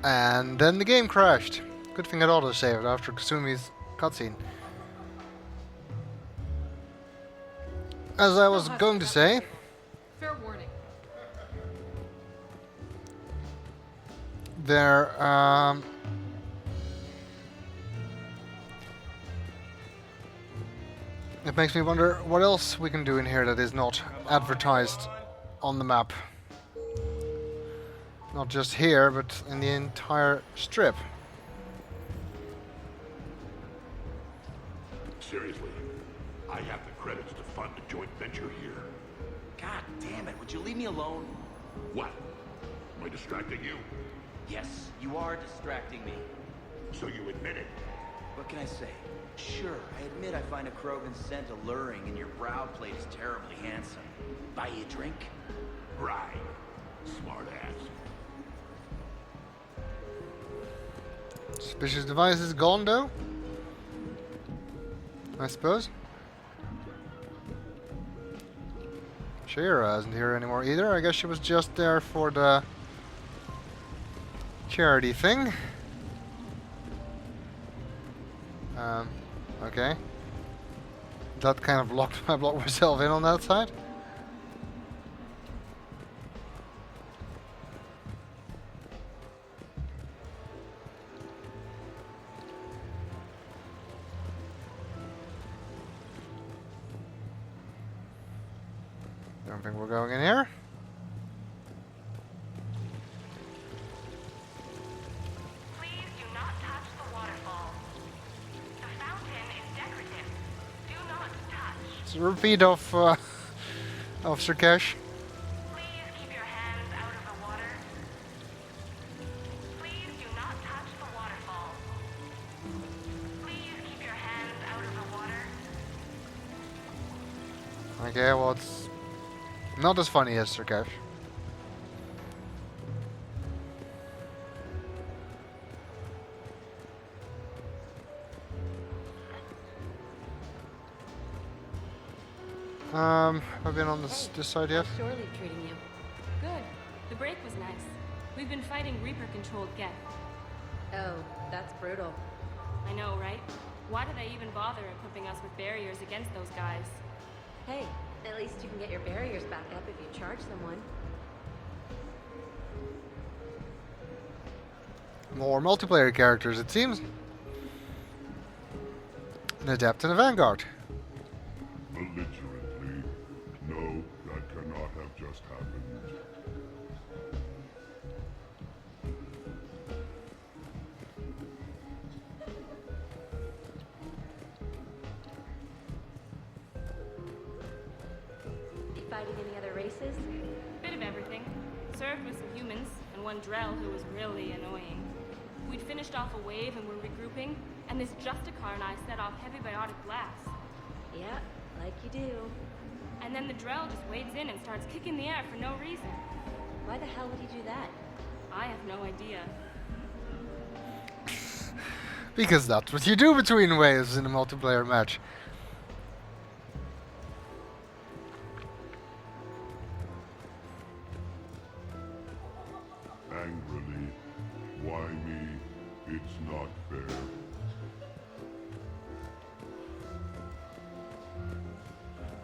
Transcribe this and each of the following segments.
And then the game crashed. Good thing it auto-saved after Kasumi's cutscene. As I was going to say, Fair warning. there, it makes me wonder what else we can do in here that is not advertised on the map. Not just here, but in the entire strip. Seriously, I have the credits to fund a joint venture here. God damn it, would you leave me alone? What? Am I distracting you? Yes, you are distracting me. So you admit it? What can I say? Sure, I admit I find a Krogan scent alluring and your brow plate is terribly handsome. Buy you a drink? Right. Smart ass. Suspicious device is gone though, I suppose. Shira isn't here anymore either. I guess she was just there for the charity thing. Okay. That kind of blocked myself in on that side. Don't think we're going in here. Please do not touch the waterfall. The fountain is decorative. Do not touch. It's a repeat of Sirkesh. Please keep your hands out of the water. Please do not touch the waterfall. Please keep your hands out of the water. Okay, well it's not as funny as Sirkesh. Have I been on this side yet? How's Shore Leave treating you? Good. The break was nice. We've been fighting Reaper-controlled Geth. Oh, that's brutal. I know, right? Why did I even bother equipping us with barriers against those guys? Hey, at least you can get your barriers back up if you charge someone. More multiplayer characters, it seems. An Adept and a Vanguard. Belligerently. No, that cannot have just happened. You fighting any other races? Bit of everything. Served with some humans, and one Drell who was really annoying. We'd finished off a wave and were regrouping, and this Justicar and I set off heavy biotic blasts. Yeah, like you do. And then the Drell just wades in and starts kicking the air for no reason. Why the hell would he do that? I have no idea. Because that's what you do between waves in a multiplayer match. Angrily. Why me? It's not fair.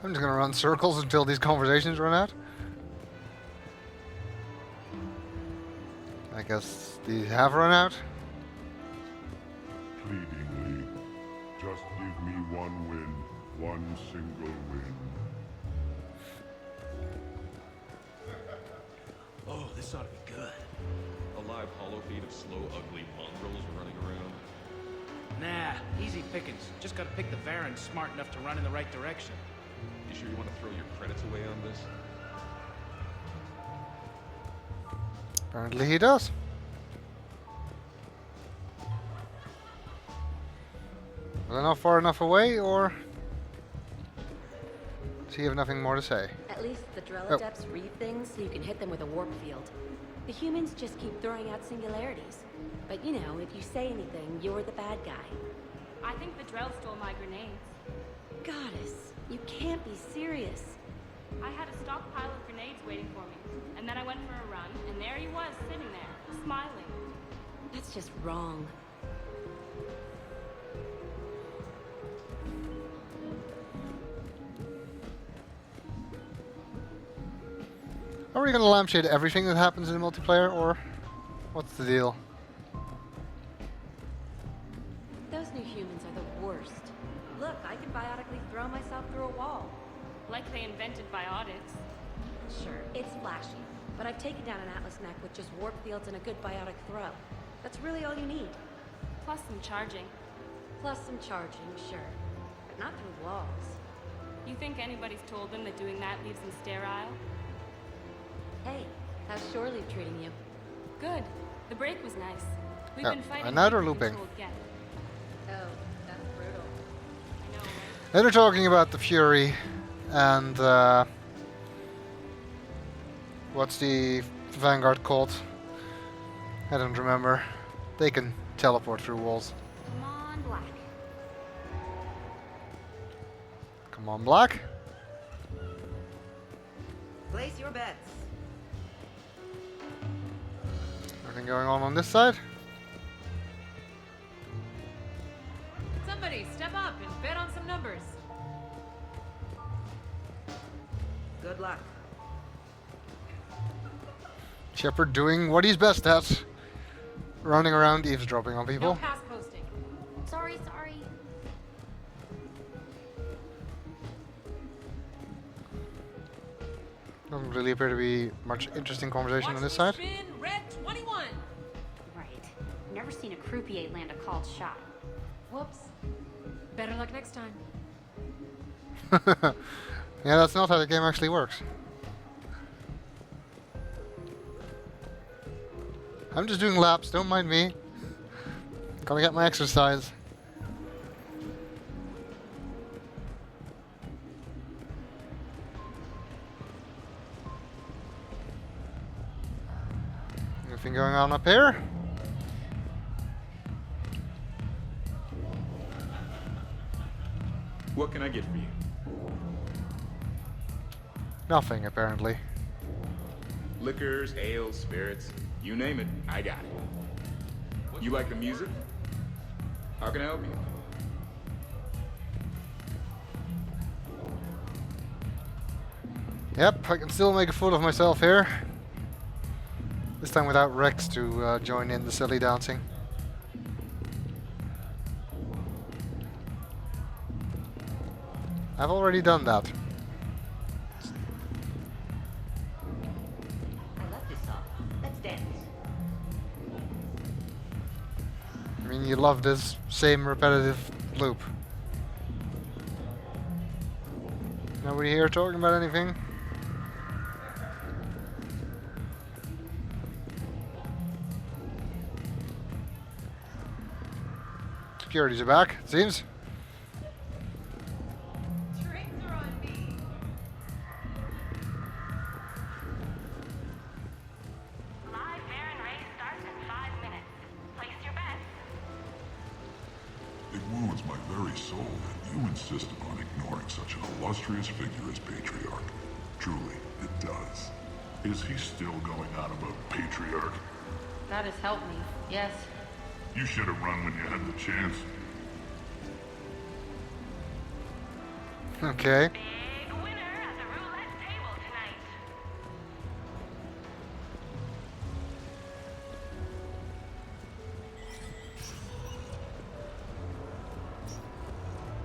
I'm just gonna run circles until these conversations run out. I guess these have run out. Pleadingly. Just give me one win. One single win. Oh, this ought to be good. A live hollow feed of slow, ugly mongrels running around. Nah, easy pickings. Just gotta pick the Varren smart enough to run in the right direction. You sure you want to throw your credits away on this? Apparently he does. Was I not far enough away, or does he have nothing more to say? At least the Drell Oh. Adepts read things so you can hit them with a warp field. The humans just keep throwing out singularities. But you know, if you say anything, you're the bad guy. I think the Drell stole my grenades. Goddess, you can't be serious. I had a stockpile of grenades waiting for me, and then I went for a run, and there he was, sitting there, smiling. That's just wrong. Are we gonna lampshade everything that happens in multiplayer, or what's the deal? Those new humans are the worst. Look, I can biotically throw myself through a wall. Like they invented biotics. Sure, it's flashy, but I've taken down an Atlas mech with just warp fields and a good biotic throw. That's really all you need. Plus some charging. Plus some charging, sure. But not through walls. You think anybody's told them that doing that leaves them sterile? Hey, how's shore leave treating you? Good. The break was nice. We've Yeah, been fighting and now they're with looping. controlled Geth. Oh, that's brutal. I know, right? Then they're talking about the Fury and what's the Vanguard called? I don't remember. They can teleport through walls. Come on, Black. Come on, Black. Place your bets. Anything going on this side? Somebody step up and bet on some numbers. Good luck. Shepard doing what he's best at. Running around eavesdropping on No people. pass posting. Sorry. Doesn't really appear to be much interesting conversation Watch on this me side. spin red 21. Right. I've never seen a croupier land a called shot. Whoops. Better luck next time. Yeah, that's not how the game actually works. I'm just doing laps, don't mind me. Gotta get my exercise. Anything going on up here? What can I get for you? Nothing, apparently. Liquors, ales, spirits, you name it, I got it. You like the music? How can I help you? Yep, I can still make a fool of myself here. This time without Rex to join in the silly dancing. I've already done that. I love this song. Let's dance. I mean, you love this same repetitive loop. Nobody here talking about anything? Securities are back, it seems. Drinks are on me. Live Baron race starts in 5 minutes. Place your bets. It wounds my very soul that you insist upon ignoring such an illustrious figure as Patriarch. Truly, it does. Is he still going on about Patriarch? God has helped me. Yes. You should have run when you had the chance. Okay. Big winner at the roulette table tonight.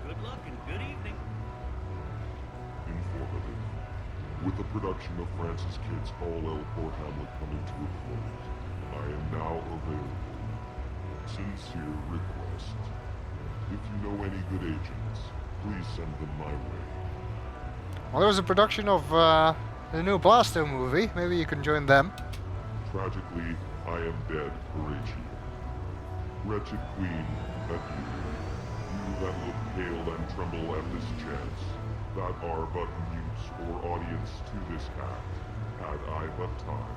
Good luck and good evening. Informative. With the production of Francis Kidd's All-El Port Hamlet coming to a close, I am now available. Sincere request. If you know any good agents, please send them my way. Well, there was a production of the new Blasto movie. Maybe you can join them. Tragically, I am dead, Horatio. Wretched queen, adieu. You that look pale and tremble at this chance, that are but mutes or audience to this act, had I but time.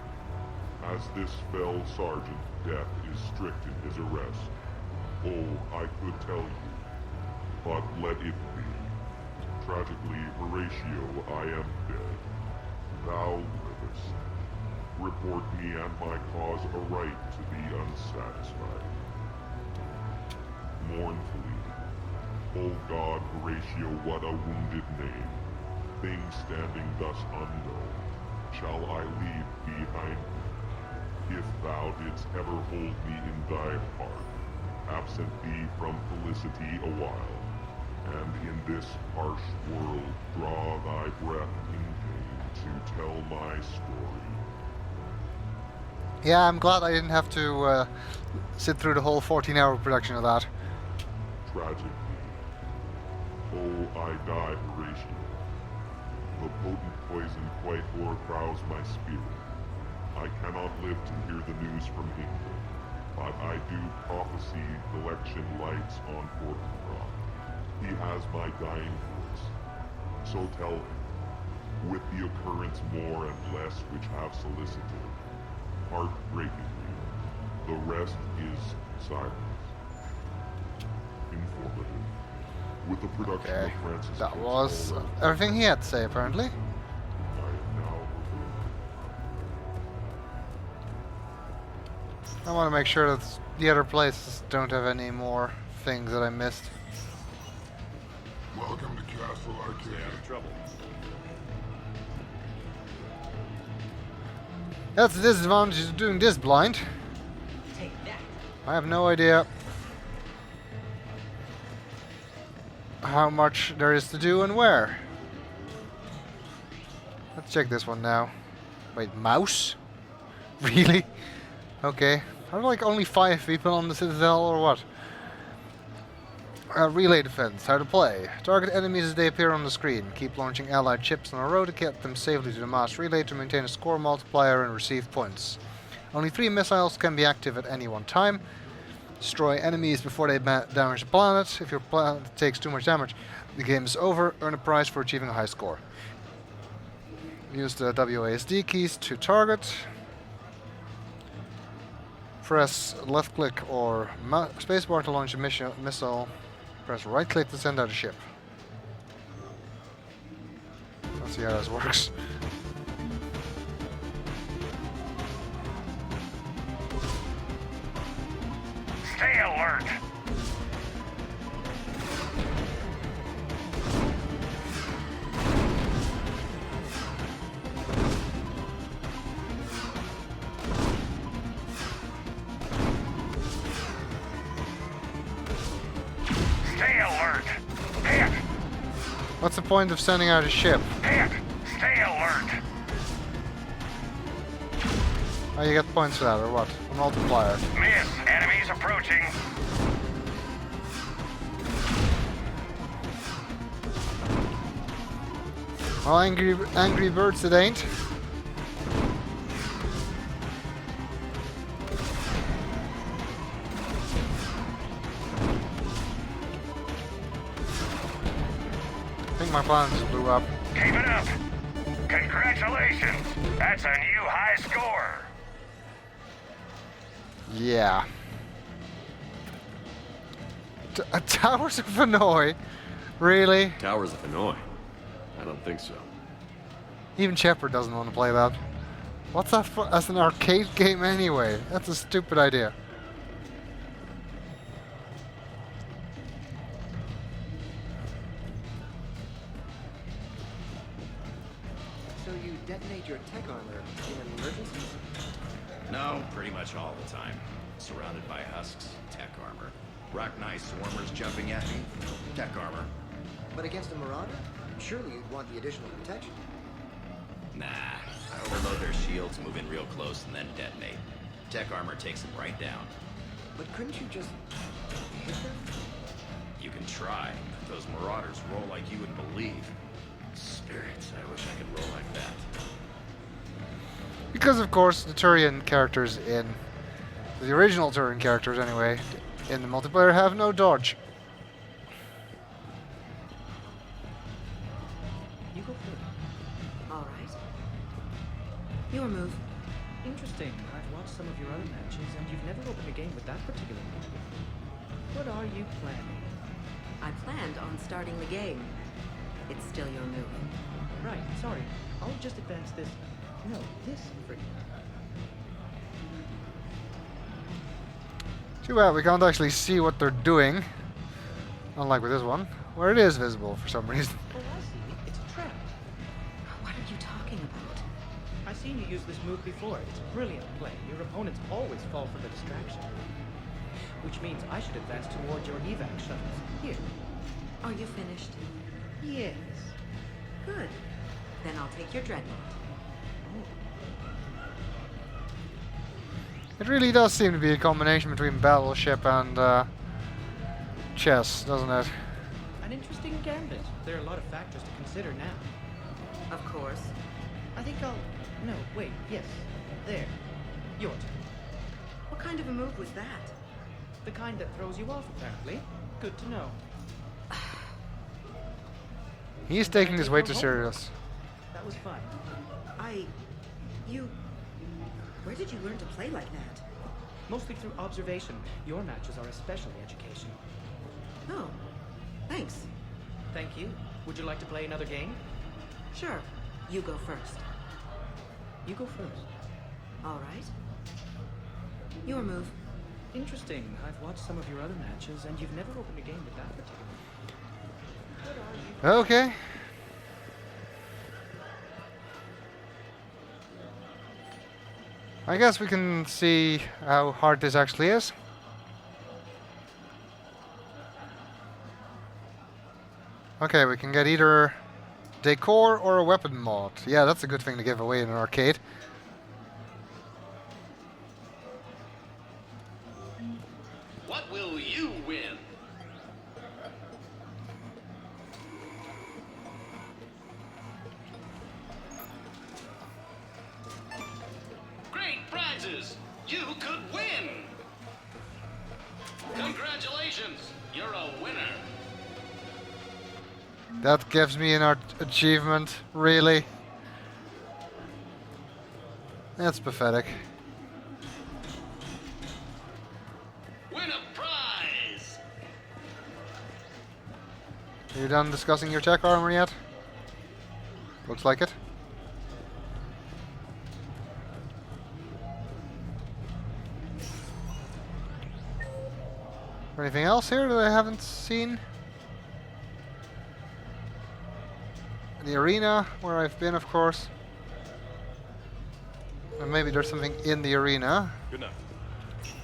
As this fell sergeant, death is strict in his arrest. Oh, I could tell you, but let it be. Tragically, Horatio, I am dead. Thou livest. report me and my cause a right to be unsatisfied. Mournfully, O God Horatio, what a wounded name. Things standing thus unknown, shall I leave behind me. If thou didst ever hold me in thy heart, absent thee from felicity a while, and in this harsh world draw thy breath in pain to tell my story. Yeah, I'm glad I didn't have to sit through the whole 14-hour production of that. Tragically, oh, I die, Horatio. The potent poison quite o'ercrowds my spirit. I cannot live to hear the news from England, but I do prophesy election lights on Fortinbras. He has my dying voice. So tell him, with the occurrence more and less which have solicited, heartbreakingly, the rest is silence. Informative. With the production Okay, of Francis that Crick's was already, everything he had to say, apparently. I am now I want to make sure that the other places don't have any more things that I missed. Welcome to Castle Arcade. Stay out of trouble. That's the disadvantage of doing this blind. Take that. I have no idea how much there is to do and where. Let's check this one now. Wait, mouse? Really? Okay. Are there like only 5 people on the Citadel or what? Relay defense. How to play. Target enemies as they appear on the screen. Keep launching allied ships on a row to get them safely to the mass relay to maintain a score multiplier and receive points. Only 3 missiles can be active at any one time. Destroy enemies before they damage the planet. If your planet takes too much damage, the game is over. Earn a prize for achieving a high score. Use the WASD keys to target. Press left click or spacebar to launch a missile. Press right click to send out a ship. Let's see how this works. Stay alert. Stay alert. Hit. What's the point of sending out a ship? Hit. Stay alert. Oh, you get points for that, or what? A multiplier. Miss. Enemies approaching. Well, angry birds it ain't. I think my planet just blew up. Keep it up. Congratulations. That's a new high score. Yeah. Towers of Hanoi? Really? Towers of Hanoi? I don't think so. Even Shepard doesn't want to play that. What's that for as an arcade game anyway? That's a stupid idea. So you detonate your tech armor in emergencies? No, pretty much all the time. Surrounded by husks, tech armor. Rock Knight swarmers jumping at me, tech armor. But against a marauder? Surely you'd want the additional protection. Nah, I overload their shields, move in real close, and then detonate. Tech armor takes them right down. But couldn't you just hit them? You can try, but those marauders roll like you wouldn't believe. Spirits, I wish I could roll like that. Because of course the Turian characters in the original Turian characters anyway in the multiplayer have no dodge. You go first. All right. Your move. Interesting. I've watched some of your other matches, and you've never opened a game with that particular move. What are you planning? I planned on starting the game. It's still your move. Right, sorry. I'll just advance this... No, this for you. Too bad we can't actually see what they're doing. Unlike with this one, where it is visible for some reason. Oh, I see. It's a trap. What are you talking about? I've seen you use this move before. It's a brilliant play. Your opponents always fall for the distraction. Which means I should advance toward your evac shuttles. Here. Are you finished? Yes. Good. Then I'll take your dreadnought. It really does seem to be a combination between battleship and chess, doesn't it? An interesting gambit. There are a lot of factors to consider now. Of course. I think I'll... No, wait, yes. There. Your turn. What kind of a move was that? The kind that throws you off, apparently. Good to know. He's taking this way too serious. That was fun. Where did you learn to play like that? Mostly through observation. Your matches are especially educational. Oh, thanks. Thank you. Would you like to play another game? Sure. You go first. You go first. All right. Your move. Interesting. I've watched some of your other matches, and you've never opened a game with that particular. Okay. I guess we can see how hard this actually is. Okay, we can get either decor or a weapon mod. Yeah, that's a good thing to give away in an arcade. What will you win? Great prizes! You could win! Congratulations! You're a winner! That gives me an achievement, really. That's pathetic. Win a prize! Are you done discussing your tech armor yet? Looks like it. Anything else here that I haven't seen? The arena, where I've been, of course. And maybe there's something in the arena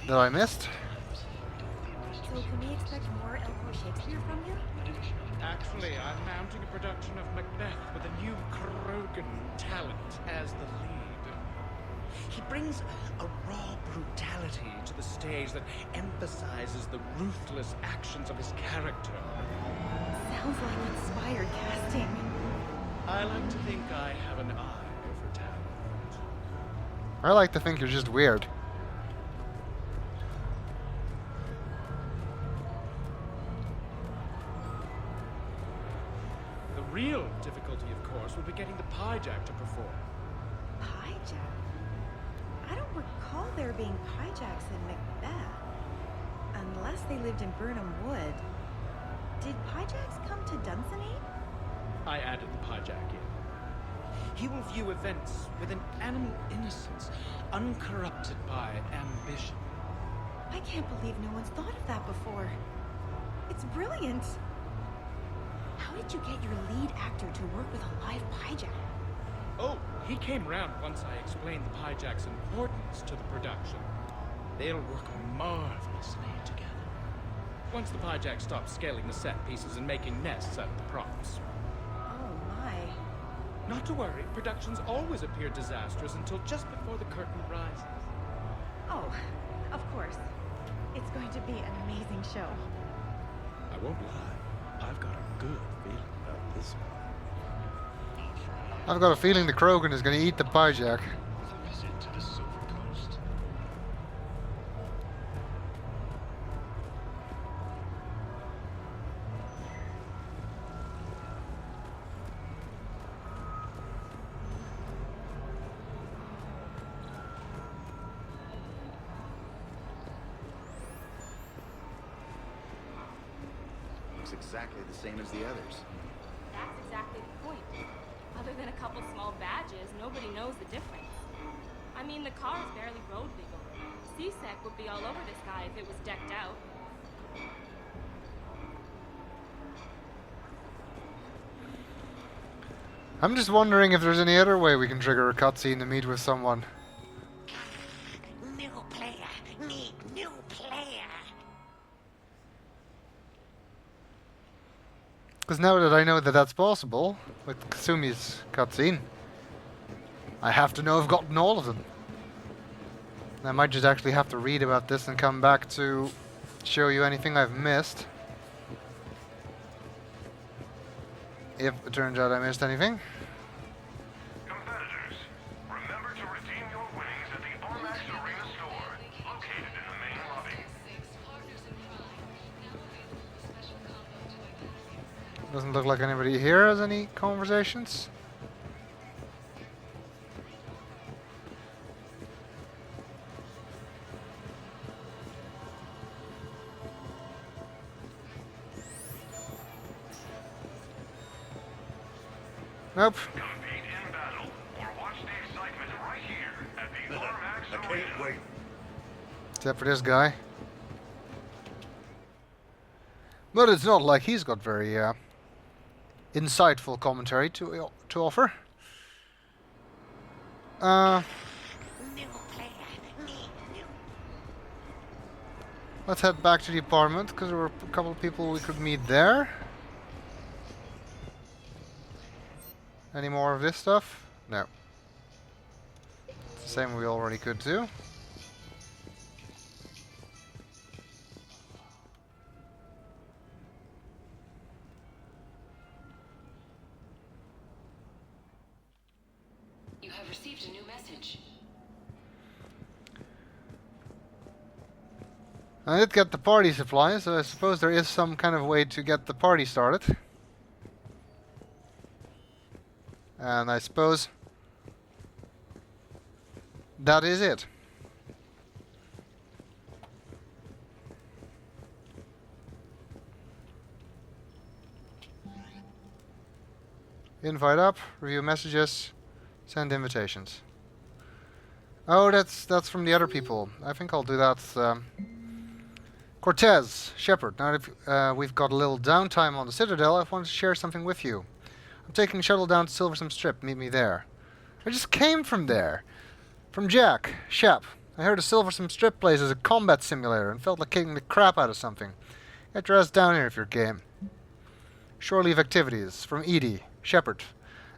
that I missed. So can we expect more Elko Shakespeare from you? Actually, I'm mounting a production of Macbeth with a new Krogan talent as the lead. He brings a raw brutality to the stage that emphasizes the ruthless actions of his character. Sounds like inspired casting. I like to think I have an eye for talent. I like to think you're just weird. The real difficulty, of course, will be getting the Pyjack to perform. Pyjack? I don't recall there being Pyjacks in Macbeth. Unless they lived in Burnham Wood. Did Pyjacks come to Dunsany? I added the Pyjack in. He will view events with an animal innocence, uncorrupted by ambition. I can't believe no one's thought of that before. It's brilliant. How did you get your lead actor to work with a live Pyjack? Oh, he came round once I explained the Pyjack's importance to the production. They'll work marvelously together. Once the Pyjack stops scaling the set pieces and making nests out of the props. Oh my. Not to worry, productions always appear disastrous until just before the curtain rises. Oh, of course. It's going to be an amazing show. I won't lie. I've got a good feeling about this one. I've got a feeling the Krogan is going to eat the Pyjack. A visit to the Silver Coast. Looks exactly the same as the others. That's exactly the point. Other than a couple small badges, nobody knows the difference. I mean, the car is barely road legal. C-Sec would be all over this guy if it was decked out. I'm just wondering if there's any other way we can trigger a cutscene to meet with someone. New player. Need new player. Because now that I know that that's possible, with Kasumi's cutscene, I have to know I've gotten all of them. I might just actually have to read about this and come back to show you anything I've missed. If it turns out I missed anything. Competitors, remember to redeem your winnings at the Armax Arena store, located in the main lobby. Doesn't look like anybody here has any conversations. Nope. Compete in battle, or watch the excitement right here at the Armax Arena. I can't wait. Except for this guy. But it's not like he's got very insightful commentary to offer. Let's head back to the apartment, because there were a couple of people we could meet there. Any more of this stuff? No. It's the same we already could do. You have received a new message. I did get the party supplies, so I suppose there is some kind of way to get the party started. And I suppose that is it. Invite up, review messages, send invitations. Oh, that's from the other people. I think I'll do that. Cortez, Shepard, now that we've got a little downtime on the Citadel, I wanted to share something with you. I'm taking a shuttle down to Silversome Strip. Meet me there. I just came from there. From Jack, Shep. I heard a Silversome Strip place is a combat simulator and felt like kicking the crap out of something. Get your ass down here if you're game. Shore leave activities. From Edie, Shepard.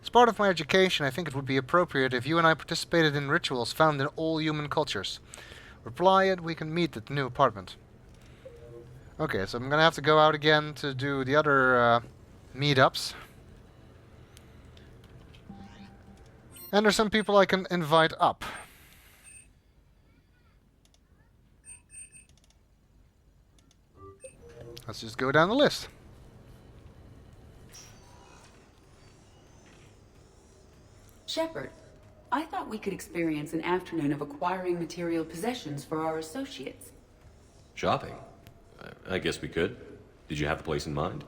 As part of my education, I think it would be appropriate if you and I participated in rituals found in all human cultures. Reply and we can meet at the new apartment. Okay, so I'm gonna have to go out again to do the other meetups. And there's some people I can invite up. Let's just go down the list. Shepard, I thought we could experience an afternoon of acquiring material possessions for our associates. Shopping? I guess we could. Did you have a place in mind?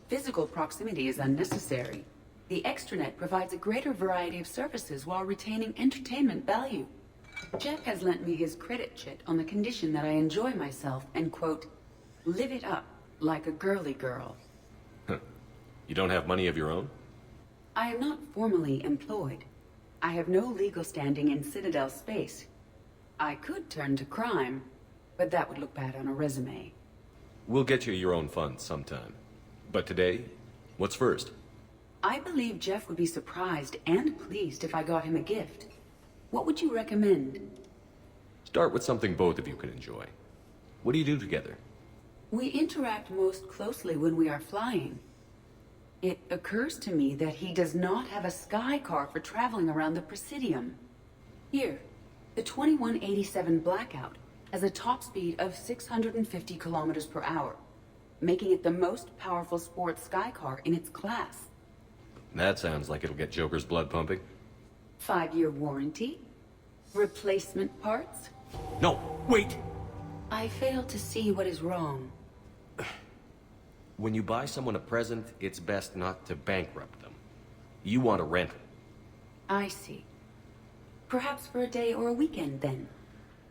Physical proximity is unnecessary. The extranet provides a greater variety of services while retaining entertainment value. Jeff has lent me his credit chit on the condition that I enjoy myself and, quote, live it up like a girly girl. You don't have money of your own? I am not formally employed. I have no legal standing in Citadel space. I could turn to crime, but that would look bad on a resume. We'll get you your own funds sometime. But today, what's first? I believe Jeff would be surprised and pleased if I got him a gift. What would you recommend? Start with something both of you can enjoy. What do you do together? We interact most closely when we are flying. It occurs to me that he does not have a sky car for traveling around the Presidium. Here, the 2187 Blackout has a top speed of 650 kilometers per hour, making it the most powerful sports sky car in its class. That sounds like it'll get Joker's blood pumping. 5-year warranty? Replacement parts? No, wait! I fail to see what is wrong. When you buy someone a present, it's best not to bankrupt them. You want to rent it. I see. Perhaps for a day or a weekend, then.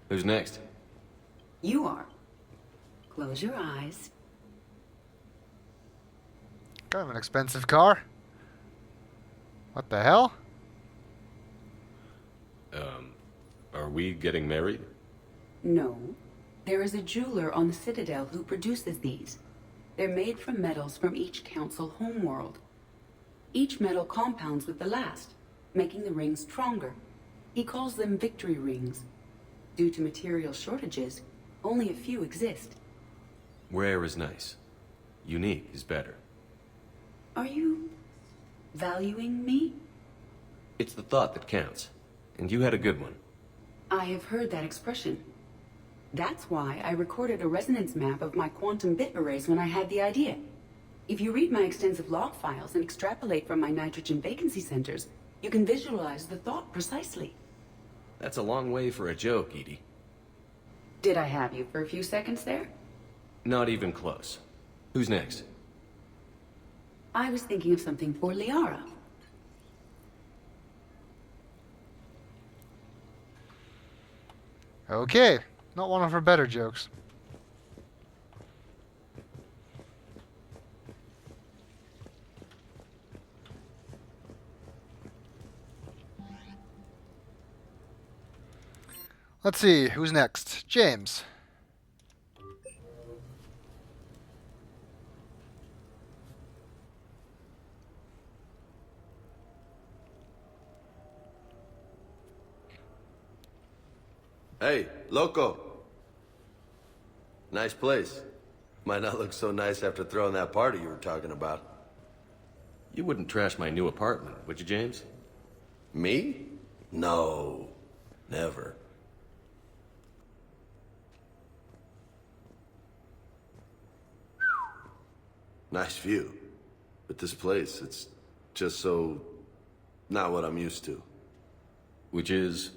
Who's next? You are. Close your eyes. Kind of an expensive car. What the hell? Are we getting married? No. There is a jeweler on the Citadel who produces these. They're made from metals from each council homeworld. Each metal compounds with the last, making the rings stronger. He calls them victory rings. Due to material shortages, only a few exist. Rare is nice. Unique is better. Are you valuing me? It's the thought that counts. And you had a good one. I have heard that expression. That's why I recorded a resonance map of my quantum bit arrays when I had the idea. If you read my extensive log files and extrapolate from my nitrogen vacancy centers, you can visualize the thought precisely. That's a long way for a joke, Edie. Did I have you for a few seconds there? Not even close. Who's next? I was thinking of something for Liara. Okay, not one of her better jokes. Let's see, who's next? James. Hey, loco. Nice place. Might not look so nice after throwing that party you were talking about. You wouldn't trash my new apartment, would you, James? Me? No. Never. Nice view. But this place, it's just so... not what I'm used to. Which is...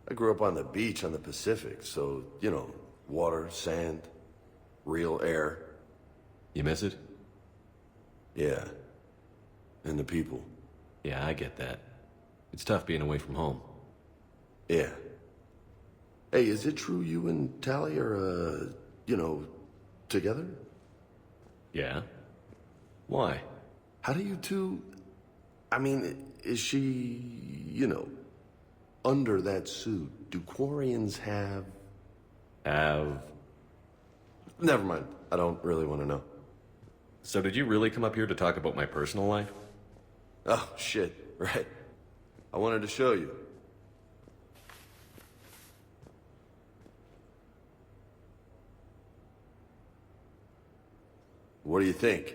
I grew up on the beach on the Pacific, so, you know, water, sand, real air. You miss it? Yeah. And the people. Yeah, I get that. It's tough being away from home. Yeah. Hey, is it true you and Tally are, you know, together? Yeah? Why? How do you two... I mean, is she, you know, under that suit? Do Quarians have... Never mind. I don't really want to know. So did you really come up here to talk about my personal life? Oh, shit. Right. I wanted to show you. What do you think?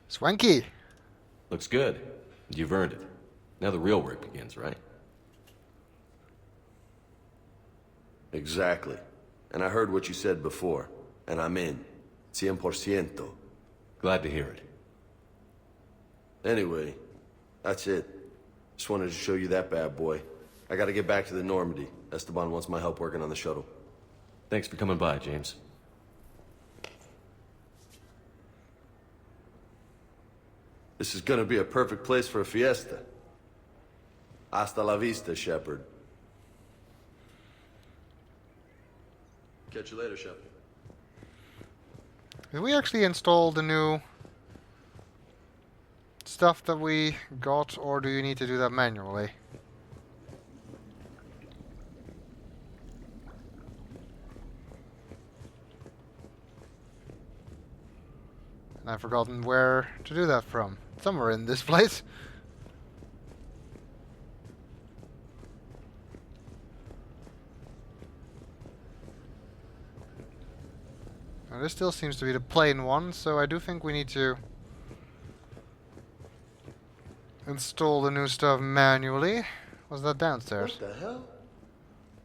Swanky. Looks good. You've earned it. Now the real work begins, right? Exactly. And I heard what you said before, and I'm in. 100%. Glad to hear it. Anyway, that's it. Just wanted to show you that bad boy. I gotta get back to the Normandy. Esteban wants my help working on the shuttle. Thanks for coming by, James. This is gonna be a perfect place for a fiesta. Hasta la vista, Shepard. Catch you later, Shepard. Did we actually install the new stuff that we got, or do you need to do that manually? And I've forgotten where to do that from. Somewhere in this place. Now this still seems to be the plain one, so I do think we need to install the new stuff manually. Was that downstairs? What the hell?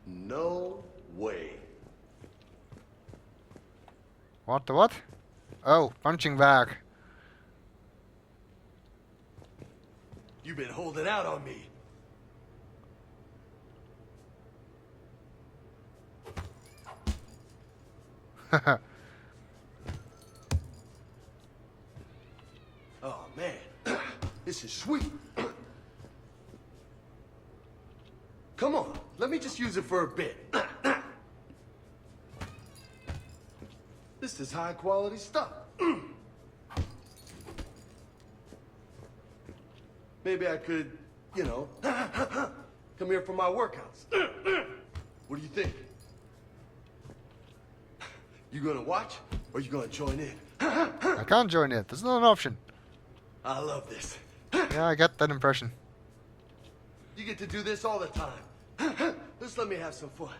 No way. What the what? Oh, punching bag. You've been holding out on me. Oh, man. This is sweet. let me just use it for a bit. This is high quality stuff. Maybe I could, you know, come here for my workouts. What do you think? You gonna watch or you gonna join in? I can't join it. There's not an option. I love this. Yeah, I get that impression. You get to do this all the time. Just let me have some fun.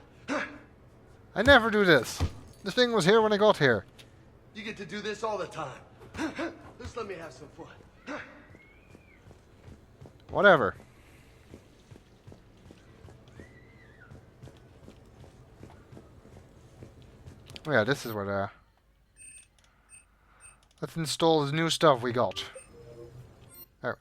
I never do this. The thing was here when I got here. You get to do this all the time. Just let me have some fun. Whatever. Oh yeah, this is what let's install the new stuff we got. There.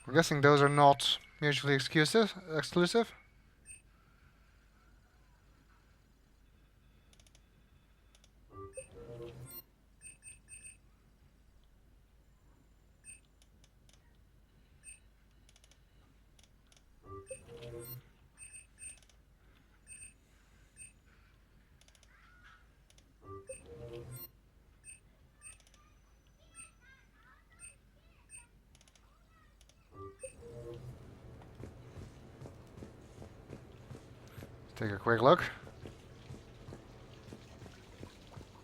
I'm guessing those are not mutually exclusive. Take a quick look.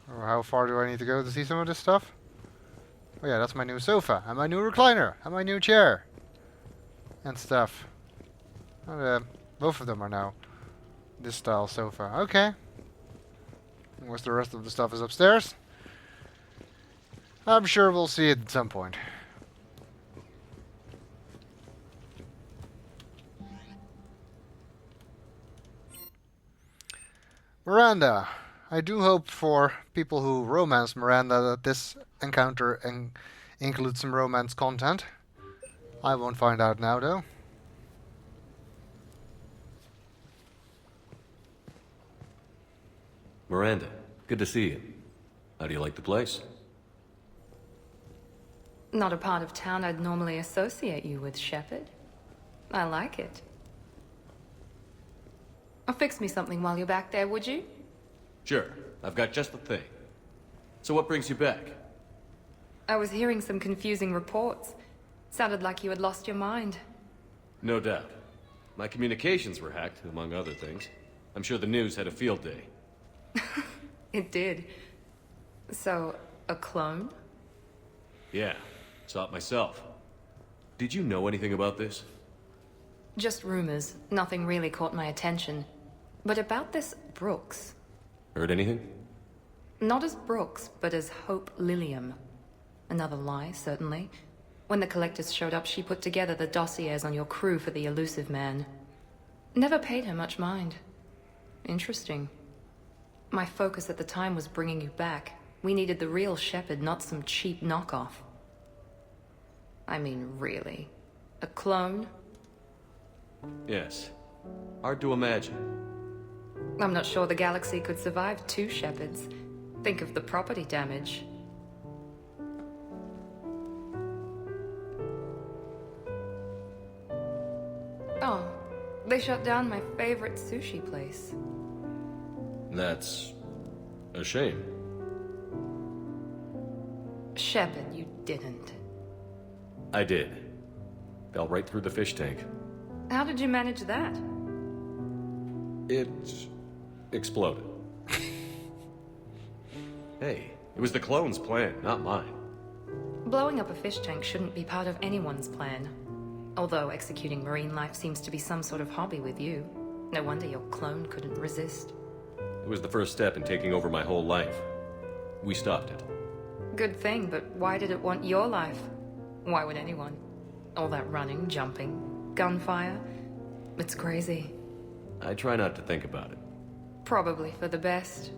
Oh, how far do I need to go to see some of this stuff? Oh yeah, that's my new sofa, and my new recliner, and my new chair. And stuff. And, both of them are now this style sofa. Okay. And what's the rest of the stuff is upstairs? I'm sure we'll see it at some point. Miranda. I do hope for people who romance Miranda that this encounter includes some romance content. I won't find out now though. Miranda, good to see you. How do you like the place? Not a part of town I'd normally associate you with, Shepard. I like it. Fix me something while you're back there, would you? Sure, I've got just the thing. So what brings you back? I was hearing some confusing reports. Sounded like you had lost your mind. No doubt. My communications were hacked, among other things. I'm sure the news had a field day. It did. So, a clone? Yeah, saw it myself. Did you know anything about this? Just rumors. Nothing really caught my attention. But about this Brooks. Heard anything? Not as Brooks, but as Hope Lilium. Another lie, certainly. When the collectors showed up, she put together the dossiers on your crew for the elusive man. Never paid her much mind. Interesting. My focus at the time was bringing you back. We needed the real Shepard, not some cheap knockoff. I mean, really. A clone? Yes. Hard to imagine. I'm not sure the galaxy could survive two Shepards. Think of the property damage. Oh, they shut down my favorite sushi place. That's a shame. Shepard, you didn't. I did. Fell right through the fish tank. How did you manage that? It exploded. Hey, it was the clone's plan, not mine. Blowing up a fish tank shouldn't be part of anyone's plan. Although executing marine life seems to be some sort of hobby with you. No wonder your clone couldn't resist. It was the first step in taking over my whole life. We stopped it. Good thing, but why did it want your life? Why would anyone? All that running, jumping, gunfire. It's crazy. I try not to think about it. Probably for the best.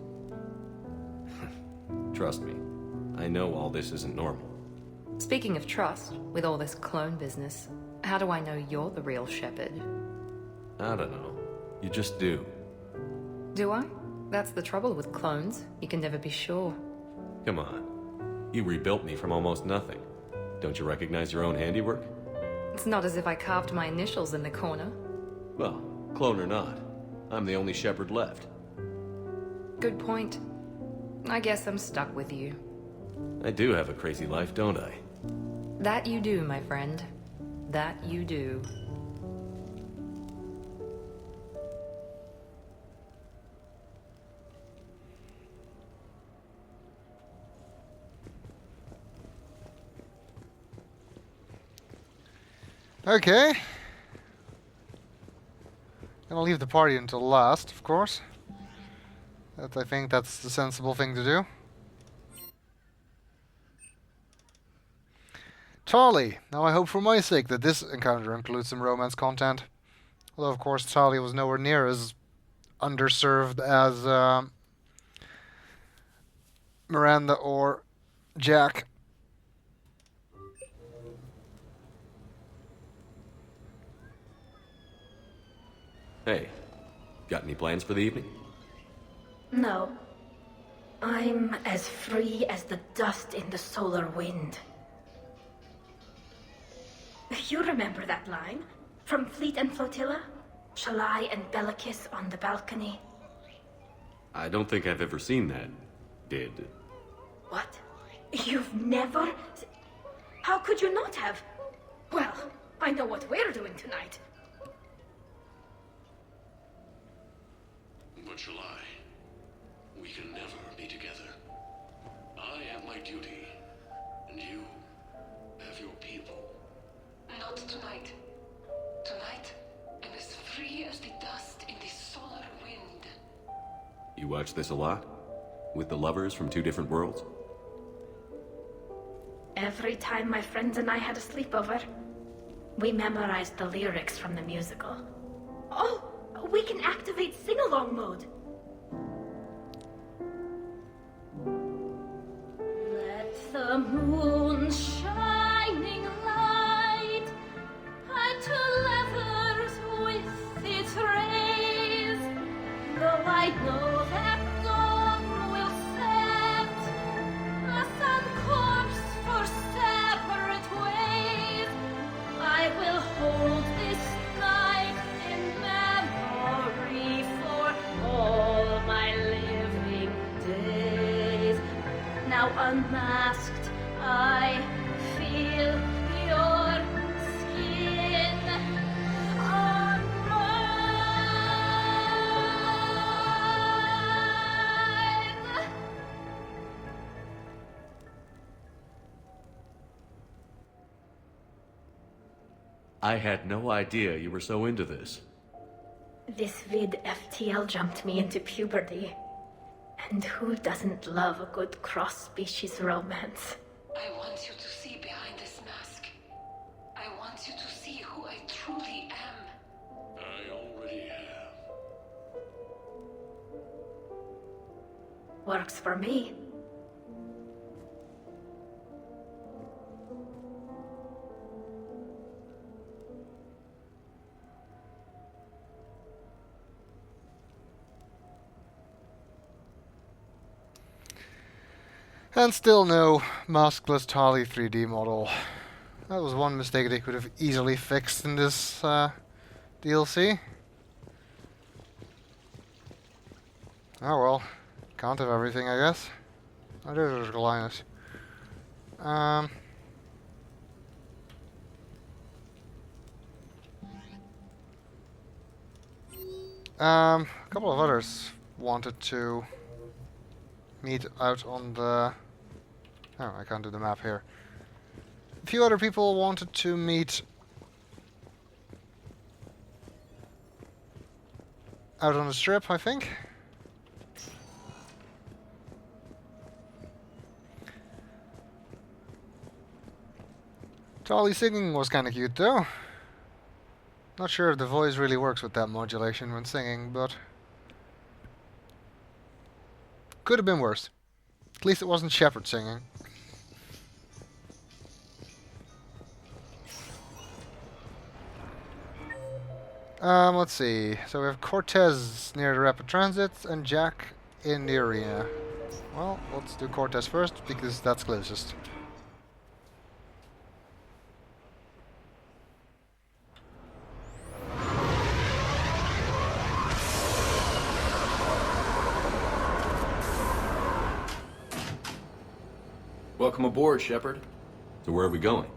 Trust me, I know all this isn't normal. Speaking of trust, with all this clone business, how do I know you're the real shepherd? I don't know. You just do. Do I? That's the trouble with clones. You can never be sure. Come on. You rebuilt me from almost nothing. Don't you recognize your own handiwork? It's not as if I carved my initials in the corner. Well, clone or not, I'm the only shepherd left. Good point. I guess I'm stuck with you. I do have a crazy life, don't I? That you do, my friend. That you do. Okay. Gonna leave the party until last, of course. I think that's the sensible thing to do. Charlie. Now I hope for my sake that this encounter includes some romance content. Although of course Charlie was nowhere near as underserved as Miranda or Jack. Hey, got any plans for the evening? No. I'm as free as the dust in the solar wind. You remember that line? From Fleet and Flotilla? Shalai and Bellicus on the balcony? I don't think I've ever seen that. Did. What? You've never... How could you not have? Well, I know what we're doing tonight. But shall I? We can never be together. I have my duty, and you have your people. Not tonight. Tonight, I'm as free as the dust in the solar wind. You watch this a lot? With the lovers from two different worlds? Every time my friends and I had a sleepover, we memorized the lyrics from the musical. Oh, we can activate sing-along mode. Let the moon shining light hide to lovers with its rays. Though I know that dawn will set us on course for separate ways, I will hold this night in memory for all my living days. Now unmasked, I feel your skin on mine. I had no idea you were so into this. This vid FTL jumped me into puberty. And who doesn't love a good cross-species romance? I want you to see behind this mask. I want you to see who I truly am. I already have. Works for me. And still no maskless Tali 3D model. That was one mistake they could have easily fixed in this DLC. Oh well, can't have everything, I guess. Oh, there's Linus. A couple of others wanted to meet out on the... Oh, I can't do the map here. A few other people wanted to meet out on the strip, I think. Tali singing was kinda cute though. Not sure if the voice really works with that modulation when singing, but Could have been worse. At least it wasn't Shepard singing. Let's see. So we have Cortez near the Rapid Transit and Jack in the arena. Well, let's do Cortez first because that's closest. Welcome aboard, Shepard. So where are we going?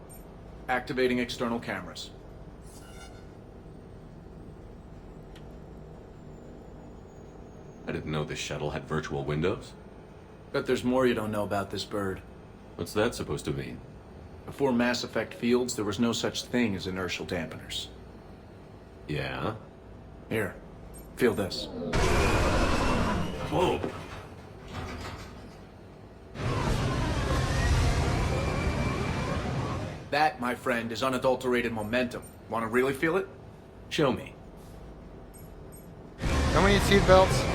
Activating external cameras. I didn't know this shuttle had virtual windows. Bet there's more you don't know about this bird. What's that supposed to mean? Before Mass Effect fields, there was no such thing as inertial dampeners. Yeah? Here, feel this. Whoa! That, my friend, is unadulterated momentum. Want to really feel it? Show me. Don't we need seatbelts?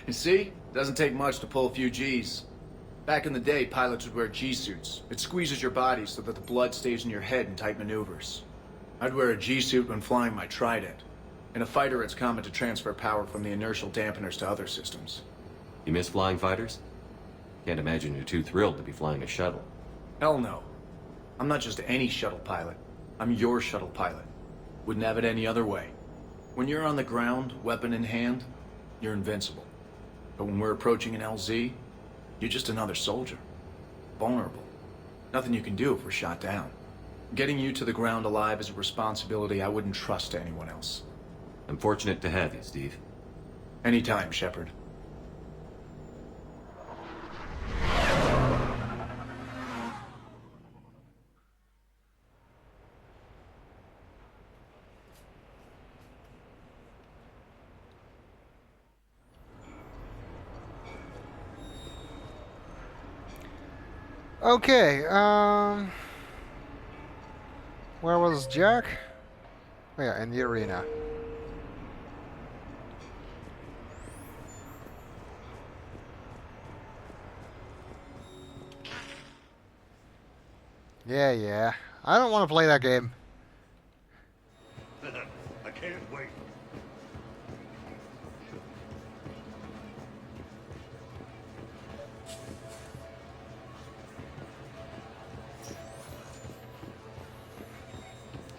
You see? Doesn't take much to pull a few G's. Back in the day, pilots would wear G-suits. It squeezes your body so that the blood stays in your head in tight maneuvers. I'd wear a G-suit when flying my Trident. In a fighter, it's common to transfer power from the inertial dampeners to other systems. You miss flying fighters? Can't imagine you're too thrilled to be flying a shuttle. Hell no. I'm not just any shuttle pilot. I'm your shuttle pilot. Wouldn't have it any other way. When you're on the ground, weapon in hand, you're invincible. But when we're approaching an LZ, you're just another soldier. Vulnerable. Nothing you can do if we're shot down. Getting you to the ground alive is a responsibility I wouldn't trust to anyone else. I'm fortunate to have you, Steve. Anytime, Shepard. Okay, where was Jack? Oh yeah, in the arena. Yeah. I don't want to play that game. I can't wait.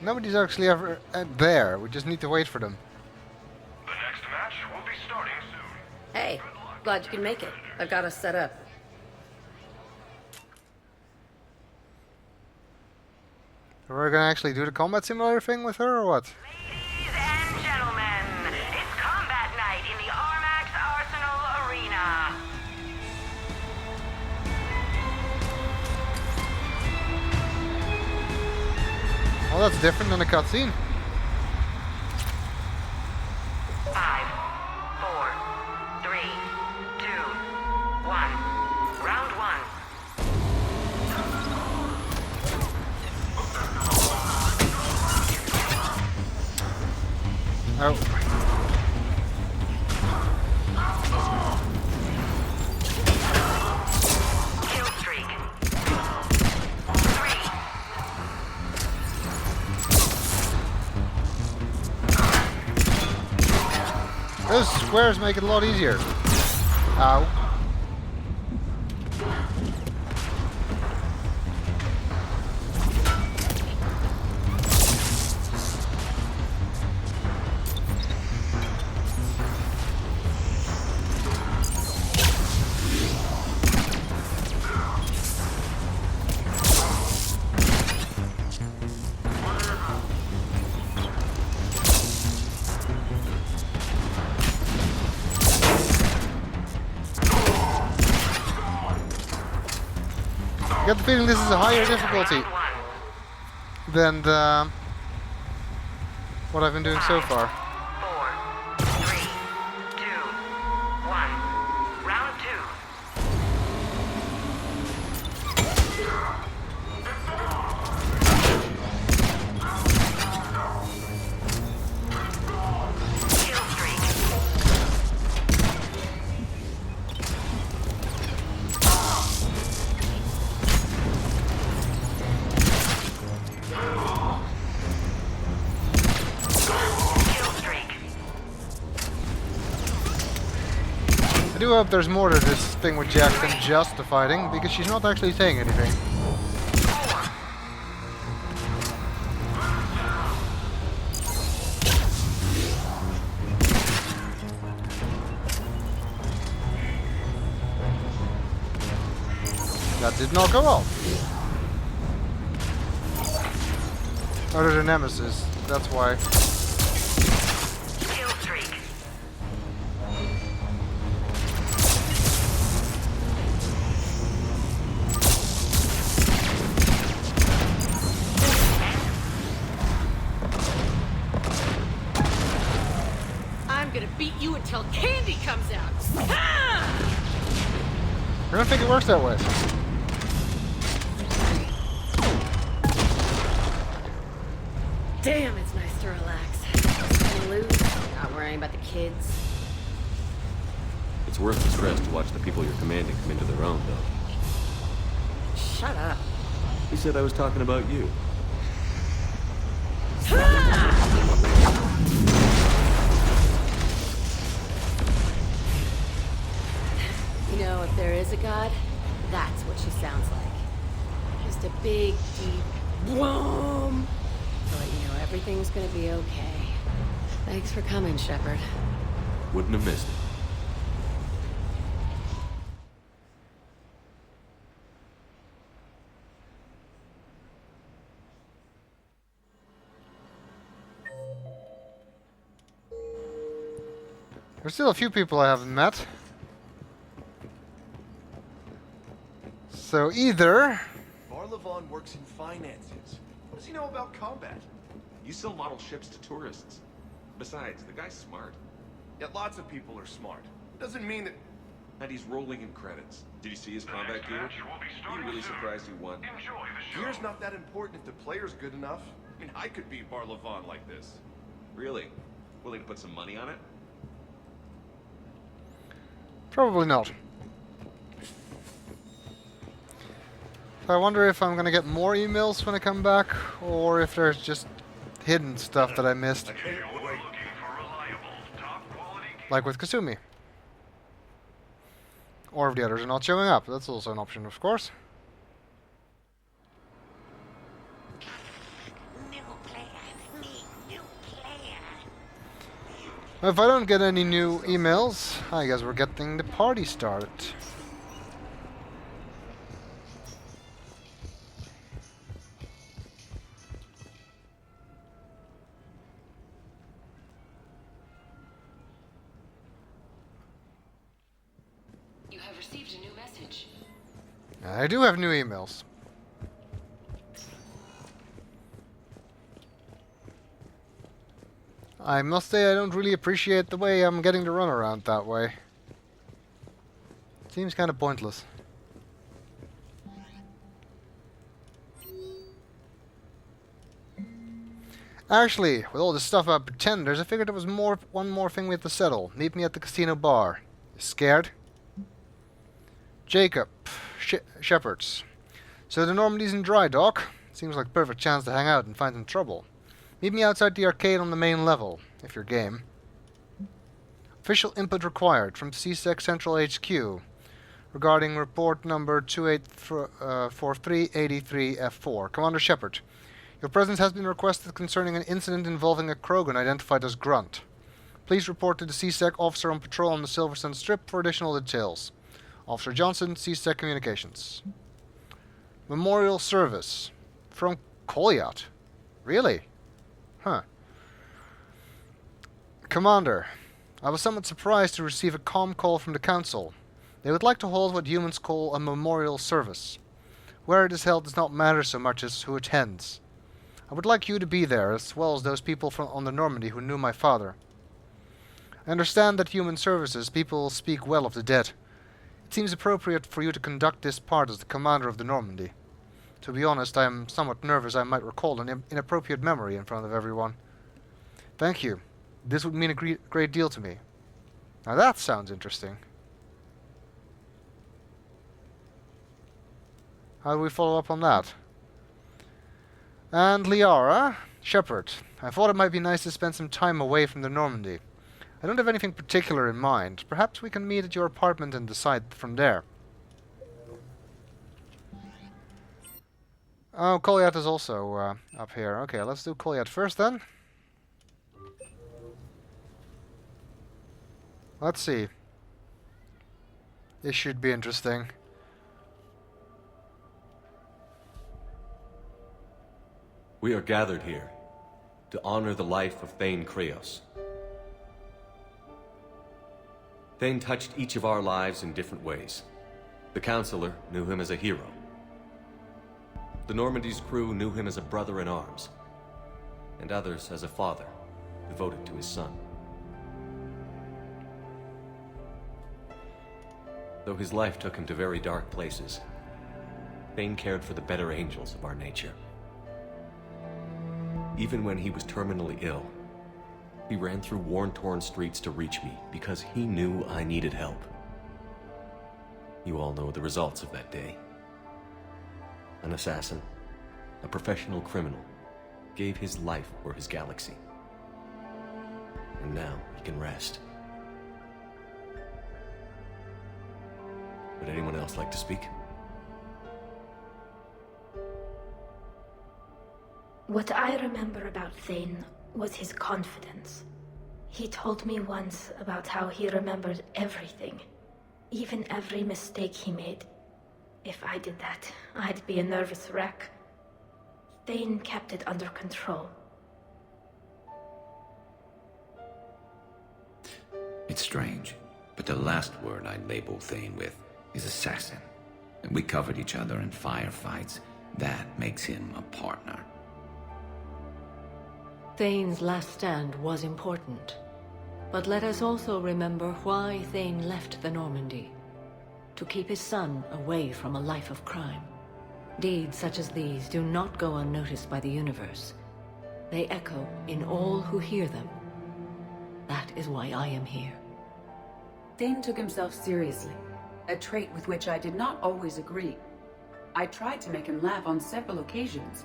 Nobody's actually ever there. We just need to wait for them. The next match will be starting soon. Hey, glad you can make it. I've got us set up. We're gonna actually do the combat simulator thing with her, or what? Ladies and gentlemen, it's combat night in the Armax Arsenal Arena. Well, that's different than a cutscene. 5, 4, 3, 2, 1. Round 1. Oh. Kill streak. 3. Those squares make it a lot easier. Ow. I get the feeling this is a higher difficulty than what I've been doing so far. 4, 3, 2, 1. Round 2. do hope there's more to this thing with Jack than just the fighting, because she's not actually saying anything. That did not go well. Oh, there's a nemesis. That's why. Kill streak. I'm gonna beat you until candy comes out. Ah! I don't think it works that way. Damn, it's nice to relax. And lose, not worrying about the kids. It's worth the stress to watch the people you're commanding come into their own, though. Shut up. He said I was talking about you. You know, if there is a god, that's what she sounds like. Just a big, deep boom. But you know, everything's gonna be okay. Thanks for coming, Shepard. Wouldn't have missed it. There's still a few people I haven't met. So either... Barlavon works in finances. What does he know about combat? You sell model ships to tourists. Besides, the guy's smart. Yet lots of people are smart. Doesn't mean that... And he's rolling in credits. Did you see his combat gear? You really surprised he won. Gear's not that important if the player's good enough. I mean, I could beat Barlavon like this. Really? Willing to put some money on it? Probably not. I wonder if I'm gonna get more emails when I come back, or if there's just hidden stuff that I missed. Like with Kasumi. Or if the others are not showing up. That's also an option, of course. If I don't get any new emails, I guess we're getting the party started. You have received a new message. I do have new emails. I must say I don't really appreciate the way I'm getting the runaround that way. Seems kind of pointless. Actually, with all this stuff about pretenders, I figured there was one more thing we had to settle. Meet me at the casino bar. You scared? Jacob. Shepherds. So the Normandy's in dry dock. Seems like a perfect chance to hang out and find some trouble. Meet me outside the arcade on the main level, if you're game. Official input required from CSEC Central HQ regarding report number 284383F4. Commander Shepard, your presence has been requested concerning an incident involving a Krogan identified as Grunt. Please report to the CSEC officer on patrol on the Silverstone Strip for additional details. Officer Johnson, CSEC Communications. Memorial Service. From Kolyat. Really? Huh. Commander, I was somewhat surprised to receive a calm call from the Council. They would like to hold what humans call a memorial service. Where it is held does not matter so much as who attends. I would like you to be there, as well as those people on the Normandy who knew my father. I understand that human services people speak well of the dead. It seems appropriate for you to conduct this part as the commander of the Normandy. To be honest, I am somewhat nervous I might recall an inappropriate memory in front of everyone. Thank you. This would mean a great deal to me. Now that sounds interesting. How do we follow up on that? And Liara, Shepard, I thought it might be nice to spend some time away from the Normandy. I don't have anything particular in mind. Perhaps we can meet at your apartment and decide from there. Oh, Kolyat is also up here. Okay, let's do Kolyat first then. Let's see. This should be interesting. We are gathered here to honor the life of Thane Kreos. Thane touched each of our lives in different ways. The Counselor knew him as a hero. The Normandy's crew knew him as a brother in arms, and others as a father, devoted to his son. Though his life took him to very dark places, Thane cared for the better angels of our nature. Even when he was terminally ill, he ran through worn-torn streets to reach me because he knew I needed help. You all know the results of that day. An assassin, a professional criminal, gave his life for his galaxy. And now he can rest. Would anyone else like to speak? What I remember about Thane was his confidence. He told me once about how he remembered everything, even every mistake he made. If I did that, I'd be a nervous wreck. Thane kept it under control. It's strange, but the last word I'd label Thane with is assassin. And we covered each other in firefights. That makes him a partner. Thane's last stand was important. But let us also remember why Thane left the Normandy. To keep his son away from a life of crime. Deeds such as these do not go unnoticed by the universe. They echo in all who hear them. That is why I am here. Thane took himself seriously, a trait with which I did not always agree. I tried to make him laugh on several occasions.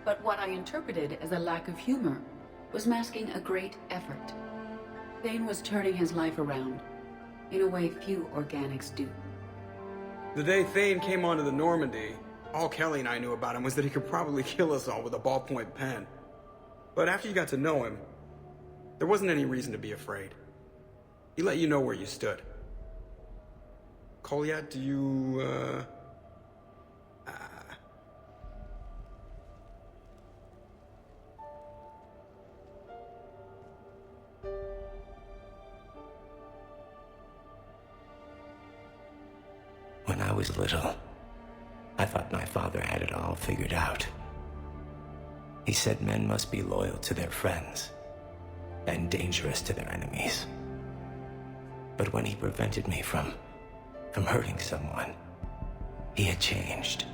But what I interpreted as a lack of humor was masking a great effort. Thane was turning his life around, in a way few organics do. The day Thane came onto the Normandy, all Kelly and I knew about him was that he could probably kill us all with a ballpoint pen. But after you got to know him, there wasn't any reason to be afraid. He let you know where you stood. Kolyat, do you, When I was little, I thought my father had it all figured out. He said men must be loyal to their friends and dangerous to their enemies. But when he prevented me from hurting someone, he had changed.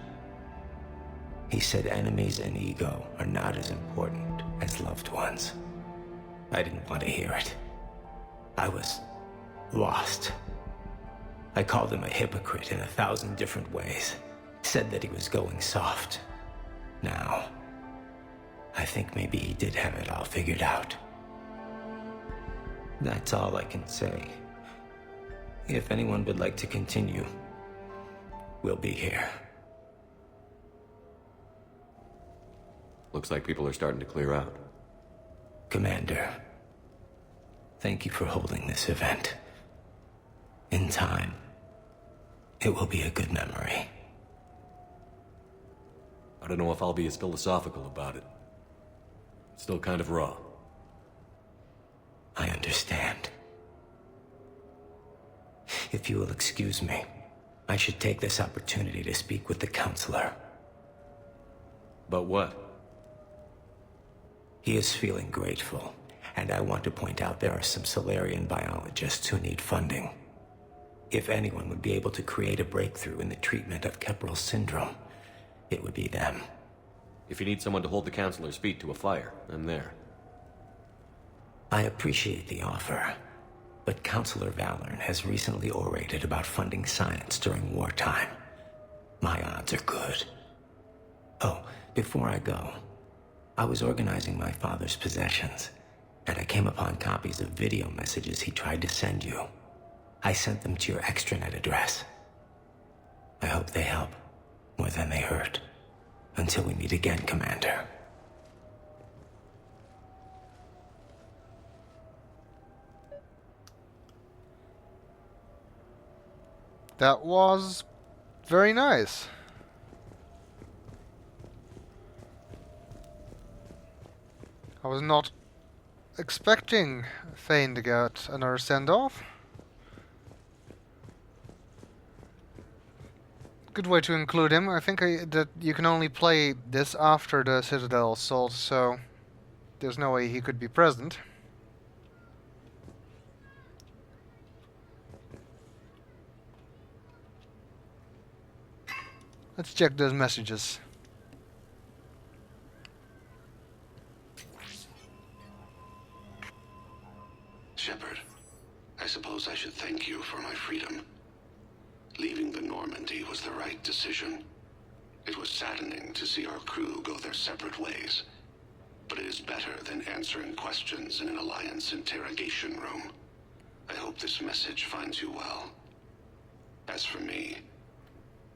He said enemies and ego are not as important as loved ones. I didn't want to hear it. I was lost. I called him a hypocrite in 1,000 different ways. Said that he was going soft. Now, I think maybe he did have it all figured out. That's all I can say. If anyone would like to continue, we'll be here. Looks like people are starting to clear out. Commander, thank you for holding this event. In time, it will be a good memory. I don't know if I'll be as philosophical about it. It's still kind of raw. I understand. If you will excuse me, I should take this opportunity to speak with the Counselor. About what? He is feeling grateful, and I want to point out there are some Solarian biologists who need funding. If anyone would be able to create a breakthrough in the treatment of Keppel syndrome, it would be them. If you need someone to hold the Counselor's feet to a fire, I'm there. I appreciate the offer, but Counselor Valorn has recently orated about funding science during wartime. My odds are good. Oh, before I go, I was organizing my father's possessions, and I came upon copies of video messages he tried to send you. I sent them to your extranet address. I hope they help more than they hurt. Until we meet again, Commander. That was very nice. I was not expecting Thane to get another send-off. Good way to include him. I think that you can only play this after the Citadel assault, so there's no way he could be present. Let's check those messages. Shepard, I suppose I should thank you for my freedom. Leaving the Normandy was the right decision. It was saddening to see our crew go their separate ways, but it is better than answering questions in an Alliance interrogation room. I hope this message finds you well. As for me,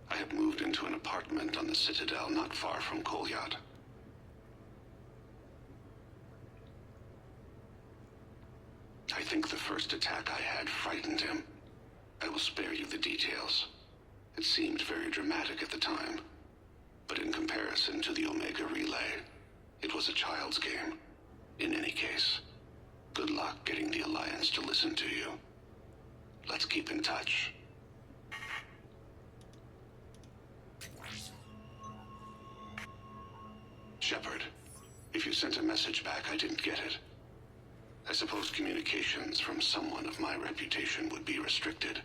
I have moved into an apartment on the Citadel not far from Kolyat. I think the first attack I had frightened him. I will spare you the details. It seemed very dramatic at the time, but in comparison to the Omega Relay, it was a child's game. In any case, good luck getting the Alliance to listen to you. Let's keep in touch. Shepard, if you sent a message back, I didn't get it. I suppose communications from someone of my reputation would be restricted.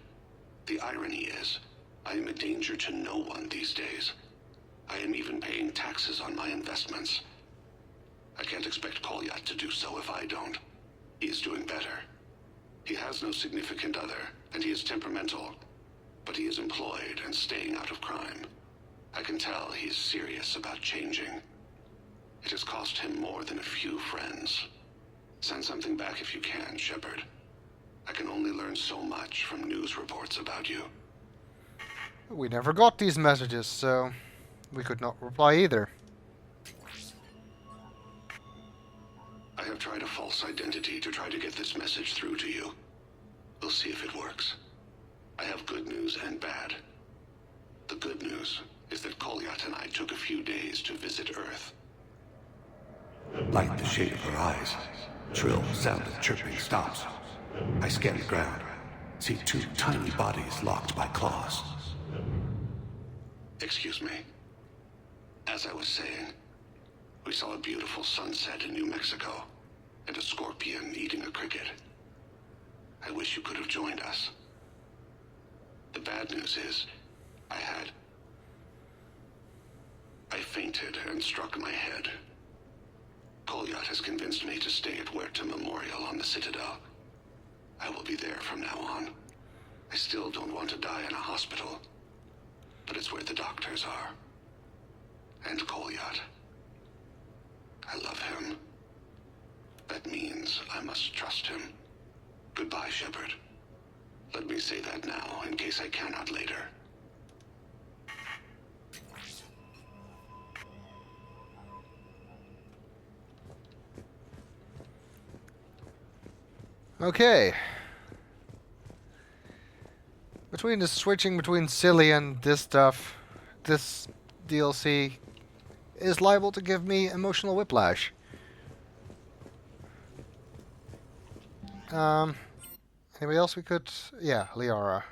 The irony is, I am a danger to no one these days. I am even paying taxes on my investments. I can't expect Kolyat to do so if I don't. He is doing better. He has no significant other, and he is temperamental, but he is employed and staying out of crime. I can tell he is serious about changing. It has cost him more than a few friends. Send something back if you can, Shepard. I can only learn so much from news reports about you. We never got these messages, so we could not reply either. I have tried a false identity to try to get this message through to you. We'll see if it works. I have good news and bad. The good news is that Kolyat and I took a few days to visit Earth. Like the shade of her eyes, shrill sound of chirping stops. I scan the ground, see two tiny bodies locked by claws. Excuse me. As I was saying, we saw a beautiful sunset in New Mexico, and a scorpion eating a cricket. I wish you could have joined us. The bad news is, I fainted and struck my head. Kolyat has convinced me to stay at Huerta Memorial on the Citadel. I will be there from now on. I still don't want to die in a hospital, but it's where the doctors are. And Kolyat. I love him. That means I must trust him. Goodbye, Shepard. Let me say that now, in case I cannot later. Okay. Between the switching between silly and this stuff, this DLC is liable to give me emotional whiplash. Anybody else we could... Yeah, Liara.